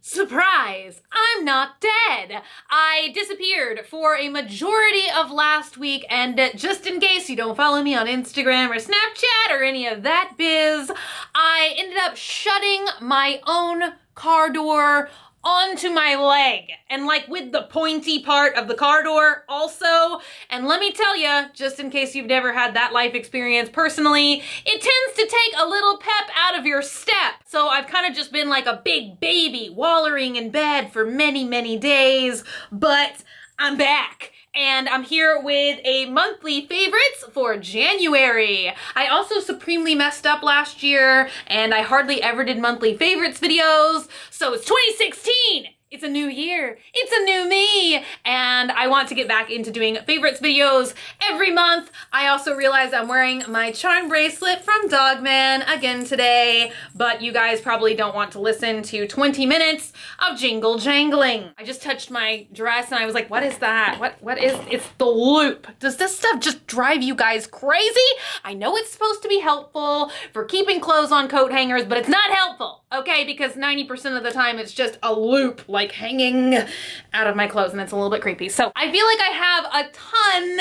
Surprise! I'm not dead! I disappeared for a majority of last week, and just in case you don't follow me on Instagram or Snapchat or any of that biz, I ended up shutting my own car door onto my leg, and like with the pointy part of the car door also. And let me tell you, just in case you've never had that life experience personally, it tends to take a little pep out of your step. So I've kind of just been like a big baby wallowing in bed for many, many days, but I'm back. And I'm here with a monthly favorites for January. I also supremely messed up last year and I hardly ever did monthly favorites videos. So it's 2016. It's a new year, it's a new me, and I want to get back into doing favorites videos every month. I also realized I'm wearing my charm bracelet from Dogman again today, but you guys probably don't want to listen to 20 minutes of jingle jangling. I just touched my dress and I was like, what is that? What is, it's the loop. Does this stuff just drive you guys crazy? I know it's supposed to be helpful for keeping clothes on coat hangers, but it's not helpful, okay? Because 90% of the time it's just a loop like hanging out of my clothes and it's a little bit creepy. So I feel like I have a ton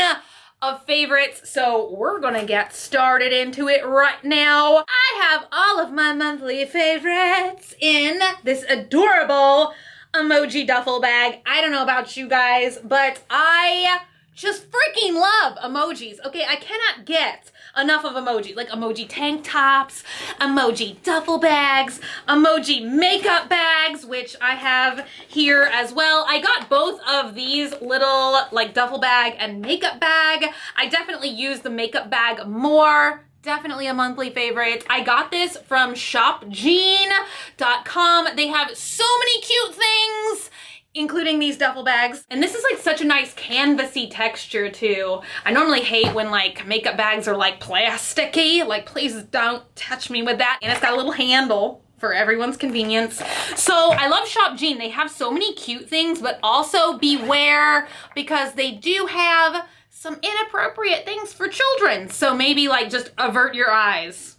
of favorites, so we're gonna get started into it right now. I have all of my monthly favorites in this adorable emoji duffel bag. I don't know about you guys, but I just freaking love emojis. Okay, I cannot get enough of emoji, like emoji tank tops, emoji duffel bags, emoji makeup bags, which I have here as well. I got both of these little like duffel bag and makeup bag. I definitely use the makeup bag more. Definitely a monthly favorite. I got this from shopjean.com. They have so many cute things, including these duffel bags. And this is like such a nice canvasy texture too. I normally hate when like makeup bags are like plasticky, like please don't touch me with that. And it's got a little handle for everyone's convenience. So I love Shop Jean. They have so many cute things, but also beware because they do have some inappropriate things for children. So maybe like just avert your eyes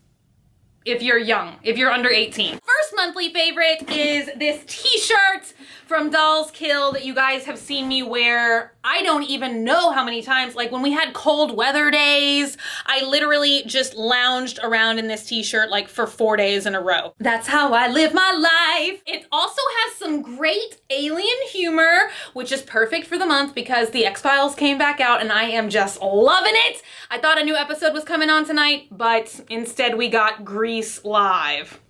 if you're young, if you're under 18. First monthly favorite is this t-shirt from Dolls Kill that you guys have seen me wear. I don't even know how many times. Like when we had cold weather days, I literally just lounged around in this t-shirt like for 4 days in a row. That's how I live my life. It also has some great alien humor, which is perfect for the month because the X-Files came back out and I am just loving it. I thought a new episode was coming on tonight, but instead we got Grease Live.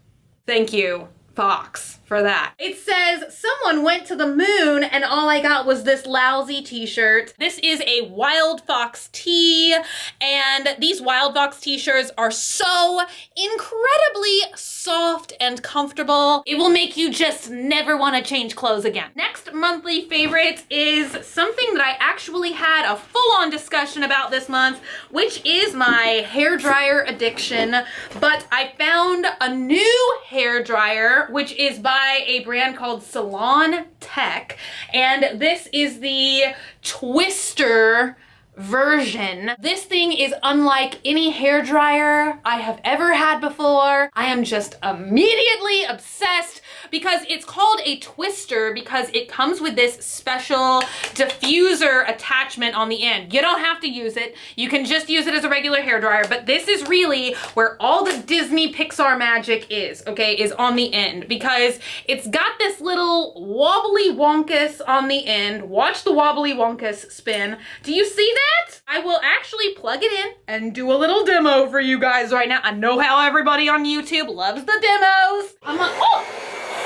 Thank you, Fox, for that. It says, someone went to the moon and all I got was this lousy t-shirt. This is a Wild Fox tee, and these Wild Fox t-shirts are so incredibly soft and comfortable. It will make you just never want to change clothes again. Next monthly favorite is something that I actually had a full-on discussion about this month, which is my hairdryer addiction. But I found a new hairdryer, which is by a brand called Salon Tech, and this is the Twister version. This thing is unlike any hairdryer I have ever had before. I am just immediately obsessed because it's called a twister because it comes with this special diffuser attachment on the end. You don't have to use it. You can just use it as a regular hairdryer, but this is really where all the Disney Pixar magic is, okay, is on the end because it's got this little wobbly wonkus on the end. Watch the wobbly wonkus spin. Do you see that? I will actually plug it in and do a little demo for you guys right now. I know how everybody on YouTube loves the demos. I'm like, oh,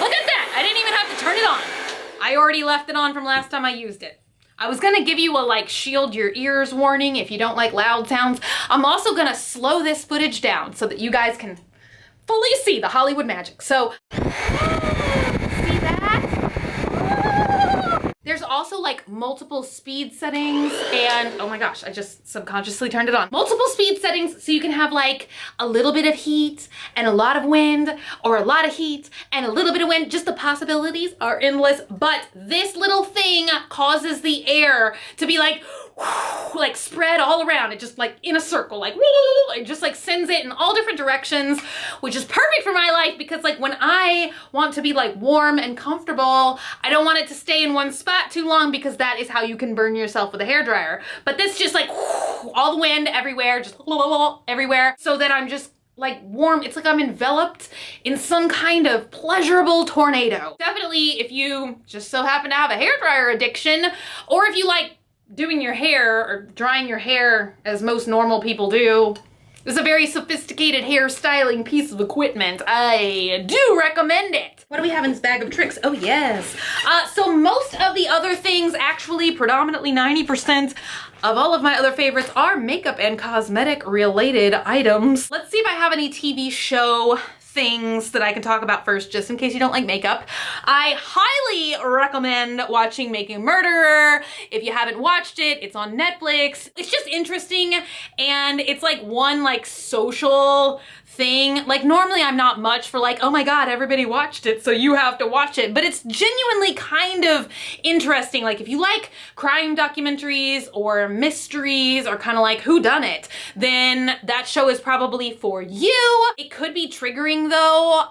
look at that. I didn't even have to turn it on. I already left it on from last time I used it. I was gonna give you a like shield your ears warning if you don't like loud sounds. I'm also gonna slow this footage down so that you guys can fully see the Hollywood magic. So, see that? There's also like multiple speed settings and oh my gosh, I just subconsciously turned it on. Multiple speed settings so you can have like a little bit of heat and a lot of wind or a lot of heat and a little bit of wind. Just the possibilities are endless, but this little thing causes the air to be like like spread all around. It just like in a circle, like it just like sends it in all different directions, which is perfect for my life because like when I want to be like warm and comfortable, I don't want it to stay in one spot too long because that is how you can burn yourself with a hairdryer. But this just like all the wind everywhere, just everywhere, so that I'm just like warm. It's like I'm enveloped in some kind of pleasurable tornado. Definitely if you just so happen to have a hairdryer addiction, or if you like doing your hair or drying your hair as most normal people do, it's a very sophisticated hair styling piece of equipment. I do recommend it. What do we have in this bag of tricks? Oh yes. So most of the other things, actually predominantly 90% of all of my other favorites, are makeup and cosmetic related items. Let's see if I have any TV show things that I can talk about first, just in case you don't like makeup. I highly recommend watching Making a Murderer. If you haven't watched it, it's on Netflix. It's just interesting, and it's like one like social thing. Like normally I'm not much for like, oh my God, everybody watched it, so you have to watch it. But it's genuinely kind of interesting. Like if you like crime documentaries or mysteries or kind of like whodunit, then that show is probably for you. It could be triggering though,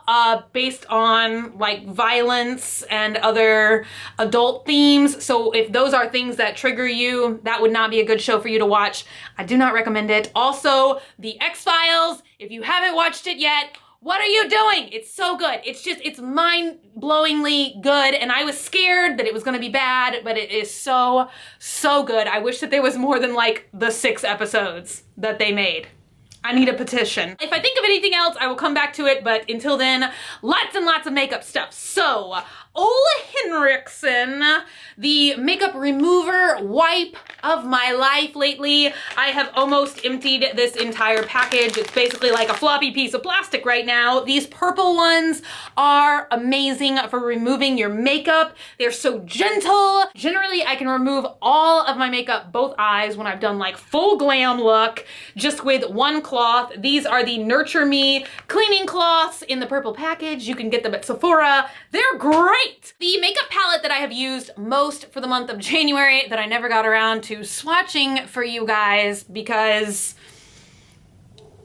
based on like violence and other adult themes. So if those are things that trigger you, that would not be a good show for you to watch. I do not recommend it. Also, The X-Files, if you haven't watched it yet, what are you doing? It's so good. It's mind-blowingly good, and I was scared that it was gonna be bad, but it is so, so good. I wish that there was more than like the 6 episodes that they made. I need a petition. If I think of anything else, I will come back to it, but until then, lots and lots of makeup stuff. So, Ole Henriksen, the makeup remover wipe of my life lately. I have almost emptied this entire package. It's basically like a floppy piece of plastic right now. These purple ones are amazing for removing your makeup. They're so gentle. Generally, I can remove all of my makeup, both eyes, when I've done like full glam look, just with one cloth. These are the Nurture Me cleaning cloths in the purple package. You can get them at Sephora. They're great. The makeup palette that I have used most for the month of January that I never got around to swatching for you guys because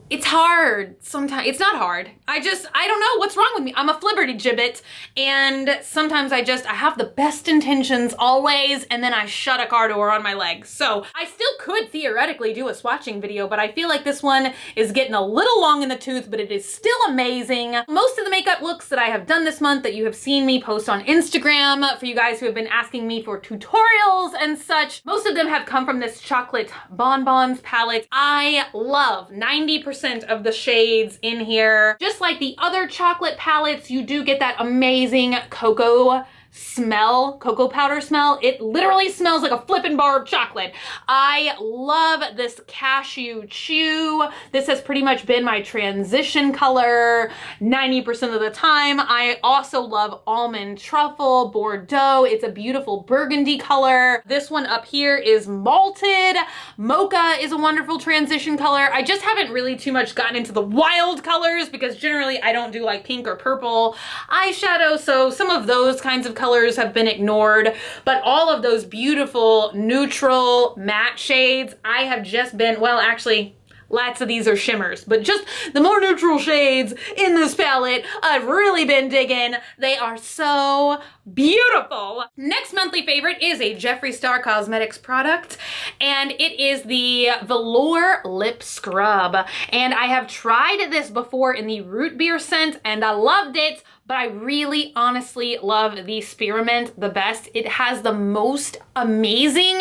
it's hard sometimes. It's not hard. I don't know what's wrong with me. I'm a flibberty gibbet, and sometimes I have the best intentions always, and then I shut a car door on my leg. So I still could theoretically do a swatching video, but I feel like this one is getting a little long in the tooth, but it is still amazing. Most of the makeup looks that I have done this month that you have seen me post on Instagram, for you guys who have been asking me for tutorials and such, most of them have come from this chocolate bonbons palette. I love 90% of the shades in here. Just like the other chocolate palettes, you do get that amazing cocoa powder smell. It literally smells like a flippin' bar of chocolate. I love this cashew chew. This has pretty much been my transition color 90% of the time. I also love almond truffle Bordeaux. It's a beautiful burgundy color. This one up here is malted. Mocha is a wonderful transition color. I just haven't really too much gotten into the wild colors because generally I don't do like pink or purple eyeshadow, so some of those kinds of colors have been ignored, but all of those beautiful neutral matte shades, I have just been, well, actually, lots of these are shimmers, but just the more neutral shades in this palette, I've really been digging. They are so beautiful. Next monthly favorite is a Jeffree Star Cosmetics product, and it is the Velour Lip Scrub. And I have tried this before in the root beer scent, and I loved it, but I really honestly love the Spearmint the best. It has the most amazing,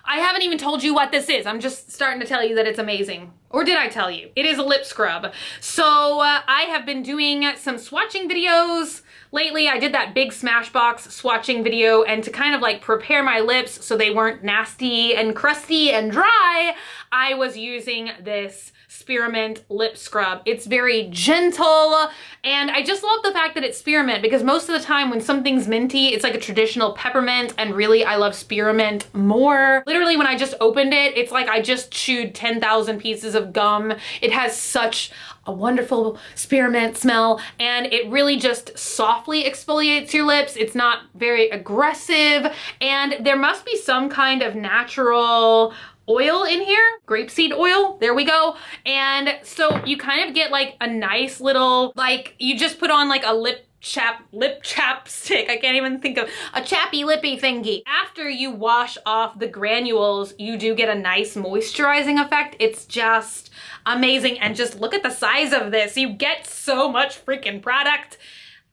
I haven't even told you what this is. I'm just starting to tell you that it's amazing. Or did I tell you? It is a lip scrub. So I have been doing some swatching videos lately. I did that big Smashbox swatching video, and to kind of like prepare my lips so they weren't nasty and crusty and dry, I was using this spearmint lip scrub. It's very gentle, and I just love the fact that it's spearmint, because most of the time when something's minty, it's like a traditional peppermint, and really I love spearmint more. Literally when I just opened it, it's like I just chewed 10,000 pieces of gum. It has such a wonderful spearmint smell, and it really just softly exfoliates your lips. It's not very aggressive, and there must be some kind of natural oil in here, grapeseed oil, there we go. And so you kind of get like a nice little, like you just put on like a lip chapstick. I can't even think of a chappy lippy thingy. After you wash off the granules, you do get a nice moisturizing effect. It's just amazing. And just look at the size of this. You get so much freaking product.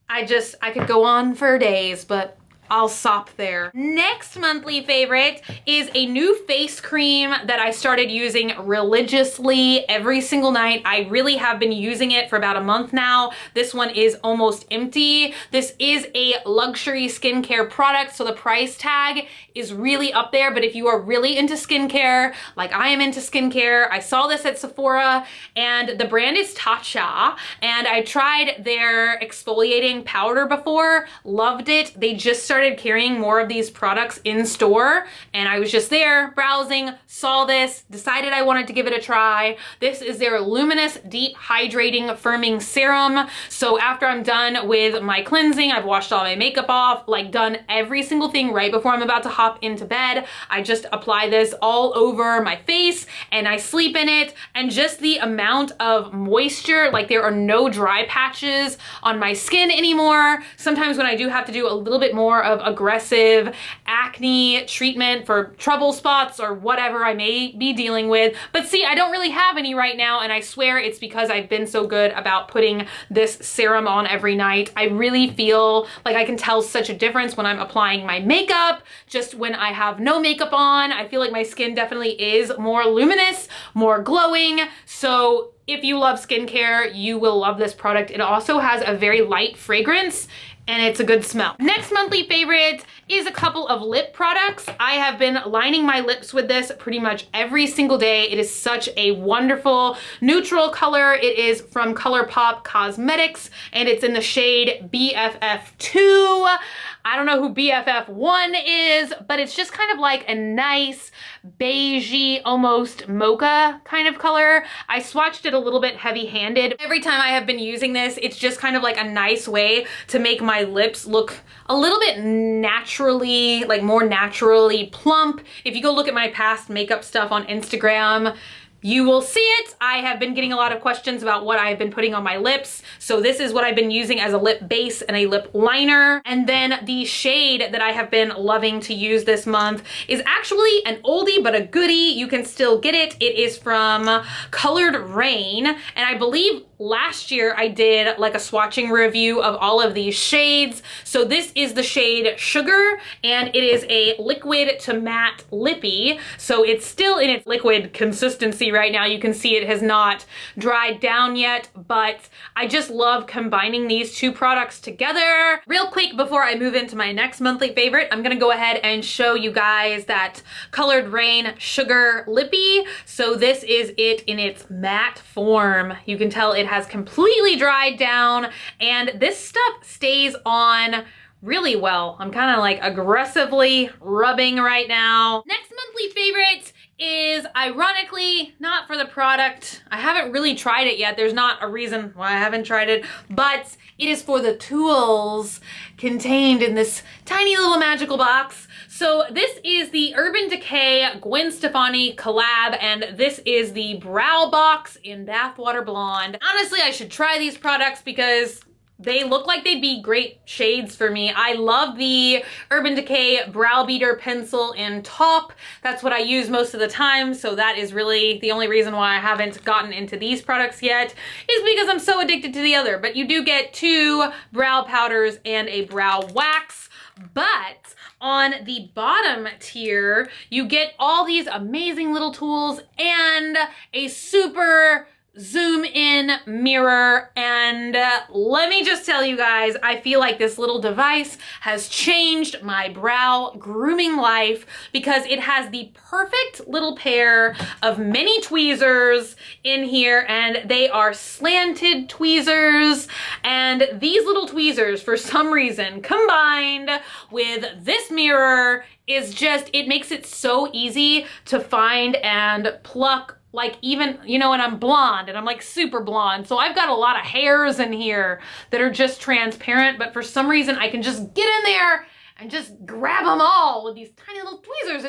I could go on for days, but I'll stop there. Next monthly favorite is a new face cream that I started using religiously every single night. I really have been using it for about a month now. This one is almost empty. This is a luxury skincare product, so the price tag is really up there, but if you are really into skincare, like I am into skincare, I saw this at Sephora, and the brand is Tatcha, and I tried their exfoliating powder before, loved it. They just started carrying more of these products in store, and I was just there browsing, saw this, decided I wanted to give it a try. This is their Luminous Deep Hydrating Firming Serum. So after I'm done with my cleansing, I've washed all my makeup off, like done every single thing right before I'm about to hop into bed, I just apply this all over my face and I sleep in it, and just the amount of moisture, like there are no dry patches on my skin anymore. Sometimes when I do have to do a little bit more of aggressive acne treatment for trouble spots or whatever I may be dealing with. But see, I don't really have any right now, and I swear it's because I've been so good about putting this serum on every night. I really feel like I can tell such a difference when I'm applying my makeup, just when I have no makeup on. I feel like my skin definitely is more luminous, more glowing. So if you love skincare, you will love this product. It also has a very light fragrance, and it's a good smell. Next monthly favorite is a couple of lip products. I have been lining my lips with this pretty much every single day. It is such a wonderful neutral color. It is from ColourPop Cosmetics, and it's in the shade BFF2. I don't know who BFF1 is, but it's just kind of like a nice beigey, almost mocha kind of color. I swatched it a little bit heavy-handed. Every time I have been using this, it's just kind of like a nice way to make my lips look a little bit naturally, like more naturally plump. If you go look at my past makeup stuff on Instagram, you will see it. I have been getting a lot of questions about what I've been putting on my lips. So this is what I've been using as a lip base and a lip liner. And then the shade that I have been loving to use this month is actually an oldie but a goodie. You can still get it. It is from Colored Rain. And I believe last year I did like a swatching review of all of these shades. So this is the shade Sugar, and it is a liquid to matte lippy. So it's still in its liquid consistency right now. You can see it has not dried down yet, but I just love combining these two products together. Real quick before I move into my next monthly favorite, I'm gonna go ahead and show you guys that Colored Rain Sugar Lippy. So this is it in its matte form. You can tell it has completely dried down, and this stuff stays on really well. I'm kind of like aggressively rubbing right now. Next monthly favorite is ironically not for the product. I haven't really tried it yet. There's not a reason why I haven't tried it, but it is for the tools contained in this tiny little magical box. So this is the Urban Decay Gwen Stefani collab, and this is the Brow Box in Bathwater Blonde. Honestly, I should try these products because they look like they'd be great shades for me. I love the Urban Decay Brow Beater Pencil in Taupe. That's what I use most of the time, so that is really the only reason why I haven't gotten into these products yet, is because I'm so addicted to the other. But you do get 2 brow powders and a brow wax. But on the bottom tier, you get all these amazing little tools and a super zoom in mirror, and let me just tell you guys, I feel like this little device has changed my brow grooming life because it has the perfect little pair of mini tweezers in here, and they are slanted tweezers, and these little tweezers, for some reason, combined with this mirror, is just, it makes it so easy to find and pluck. Like, even, you know, and I'm blonde, and I'm like super blonde, so I've got a lot of hairs in here that are just transparent, but for some reason I can just get in there and just grab them all with these tiny little tweezers.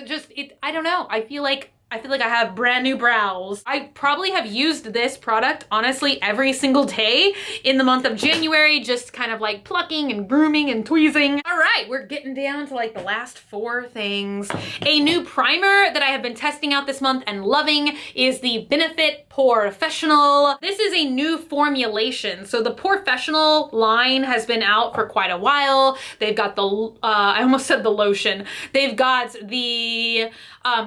I don't know, I feel like I have brand new brows. I probably have used this product, honestly, every single day in the month of January, just kind of like plucking and grooming and tweezing. All right, we're getting down to like the last 4 things. A new primer that I have been testing out this month and loving is the Benefit Professional. This is a new formulation. So the Professional line has been out for quite a while. They've got the, I almost said the lotion. They've got the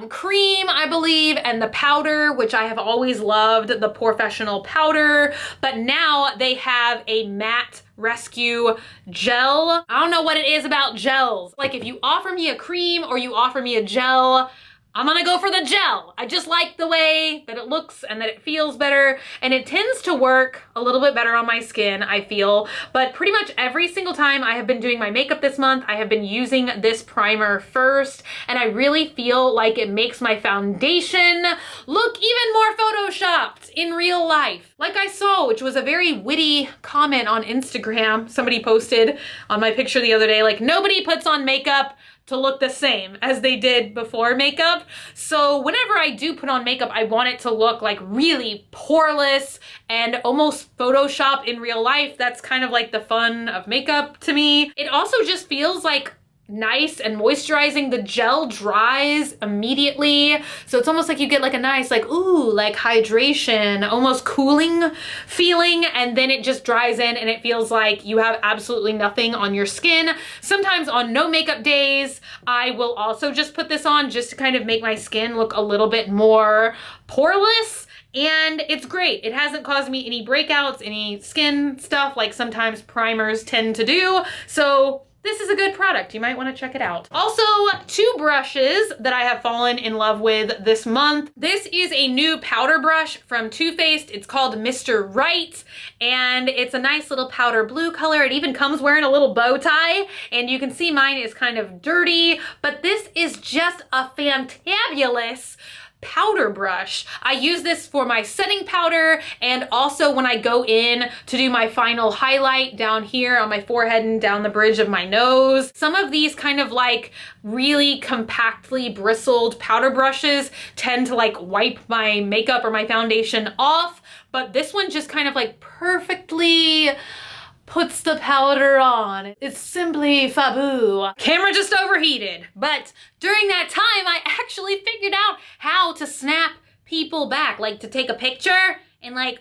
cream, I believe, and the powder, which I have always loved, the Professional powder, but now they have a matte rescue gel. I don't know what it is about gels. Like, if you offer me a cream or you offer me a gel, I'm gonna go for the gel. I just like the way that it looks and that it feels better, and it tends to work a little bit better on my skin, I feel. But pretty much every single time I have been doing my makeup this month, I have been using this primer first, and I really feel like it makes my foundation look even more photoshopped in real life. Like I saw, which was a very witty comment on Instagram. Somebody posted on my picture the other day, like, nobody puts on makeup to look the same as they did before makeup. So whenever I do put on makeup, I want it to look like really poreless and almost Photoshop in real life. That's kind of like the fun of makeup to me. It also just feels like nice and moisturizing. The gel dries immediately, so it's almost like you get like a nice, like, ooh, like hydration, almost cooling feeling, and then it just dries in and it feels like you have absolutely nothing on your skin. Sometimes on no makeup days, I will also just put this on just to kind of make my skin look a little bit more poreless. And it's great. It hasn't caused me any breakouts, any skin stuff like sometimes primers tend to do. So this is a good product. You might want to check it out. Also, 2 brushes that I have fallen in love with this month. This is a new powder brush from Too Faced. It's called Mr. Right, and it's a nice little powder blue color. It even comes wearing a little bow tie, and you can see mine is kind of dirty, but this is just a fantabulous powder brush. I use this for my setting powder, and also when I go in to do my final highlight down here on my forehead and down the bridge of my nose. Some of these kind of like really compactly bristled powder brushes tend to like wipe my makeup or my foundation off, but this one just kind of like perfectly puts the powder on. It's simply faboo. Camera just overheated, but during that time, I actually figured out how to snap people back, like to take a picture and like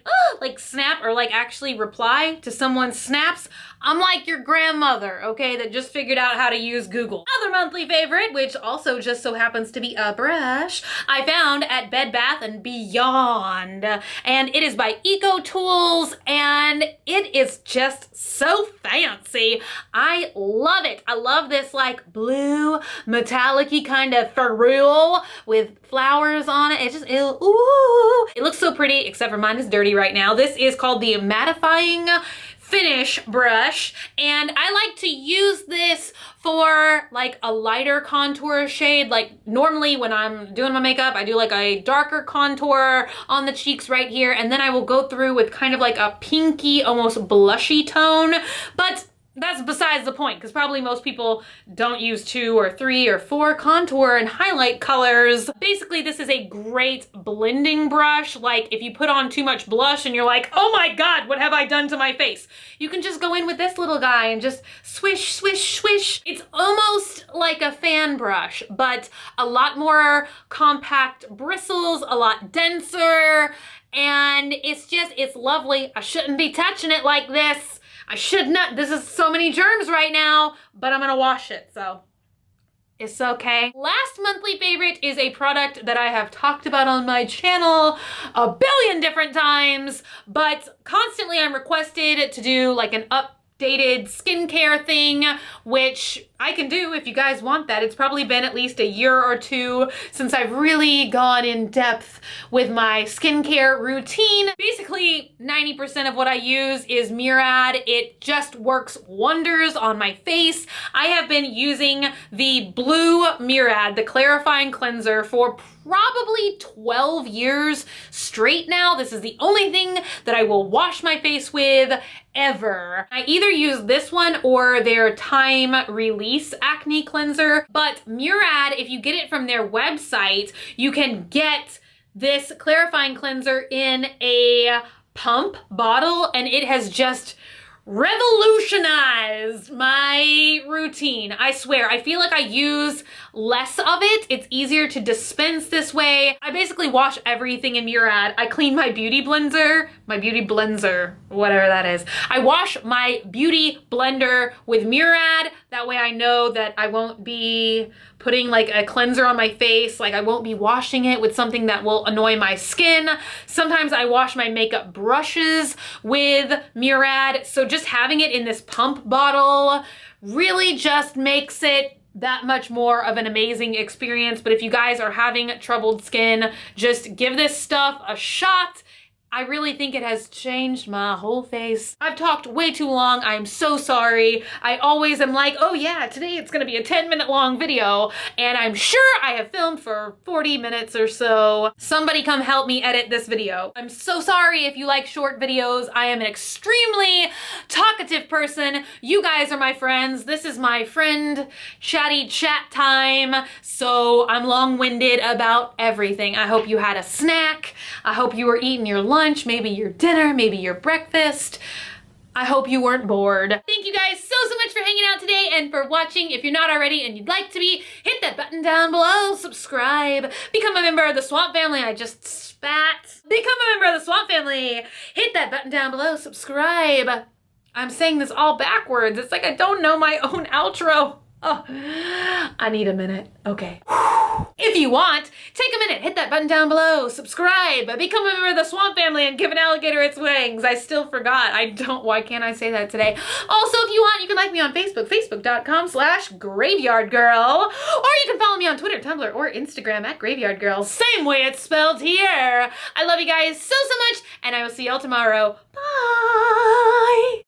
snap or like actually reply to someone's snaps. I'm like your grandmother, okay, that just figured out how to use Google. Other monthly favorite, which also just so happens to be a brush, I found at Bed Bath & Beyond. And it is by Eco Tools, and it is just so fancy. I love it. I love this like blue metallic-y kind of ferrule with flowers on it. It just, ooh. It looks so pretty, except for mine is dirty right now. This is called the Mattifying Finish brush, and I like to use this for like a lighter contour shade. Like normally when I'm doing my makeup, I do like a darker contour on the cheeks right here, and then I will go through with kind of like a pinky, almost blushy tone. But that's besides the point, because probably most people don't use 2 or 3 or 4 contour and highlight colors. Basically, this is a great blending brush. Like if you put on too much blush and you're like, oh my God, what have I done to my face? You can just go in with this little guy and just swish, swish, swish. It's almost like a fan brush, but a lot more compact bristles, a lot denser, and it's lovely. I shouldn't be touching it like this. I should not. This is so many germs right now, but I'm gonna wash it, so It's okay. Last monthly favorite is a product that I have talked about on my channel a billion different times, but constantly I'm requested to do like an updated skincare thing, which I can do if you guys want that. It's probably been at least a year or two since I've really gone in depth with my skincare routine. Basically, 90% of what I use is Murad. It just works wonders on my face. I have been using the blue Murad, the clarifying cleanser, for probably 12 years straight now. This is the only thing that I will wash my face with ever. I either use this one or their time release acne cleanser, but Murad, if you get it from their website, you can get this clarifying cleanser in a pump bottle, and it has just revolutionized my routine. I swear, I feel like I use less of it. It's easier to dispense this way. I basically wash everything in Murad. I clean my beauty blender, whatever that is. I wash my beauty blender with Murad. That way I know that I won't be putting like a cleanser on my face. Like I won't be washing it with something that will annoy my skin. Sometimes I wash my makeup brushes with Murad. So just having it in this pump bottle really just makes it that much more of an amazing experience. But if you guys are having troubled skin, just give this stuff a shot. I really think it has changed my whole face. I've talked way too long. I'm so sorry. I always am like, oh yeah, today it's gonna be a 10-minute long video, and I'm sure I have filmed for 40 minutes or so. Somebody come help me edit this video. I'm so sorry if you like short videos. I am an extremely talkative person. You guys are my friends. This is my friend chatty chat time, so I'm long-winded about everything. I hope you had a snack. I hope you were eating your lunch, maybe your dinner, maybe your breakfast. I hope you weren't bored. Thank you guys so much for hanging out today and for watching. If you're not already and you'd like to be, hit that button down below, subscribe, become a member of the Swamp Family. I just spat. Become a member of the Swamp Family. Hit that button down below, subscribe. I'm saying this all backwards. It's like I don't know my own outro. Oh, I need a minute. Okay. If you want, take a minute, hit that button down below, subscribe, become a member of the Swamp Family, and give an alligator its wings. I still forgot. Why can't I say that today? Also, if you want, you can like me on Facebook, facebook.com/graveyardgirl, or you can follow me on Twitter, Tumblr, or Instagram at graveyardgirl. Same way it's spelled here. I love you guys so much, and I will see y'all tomorrow. Bye!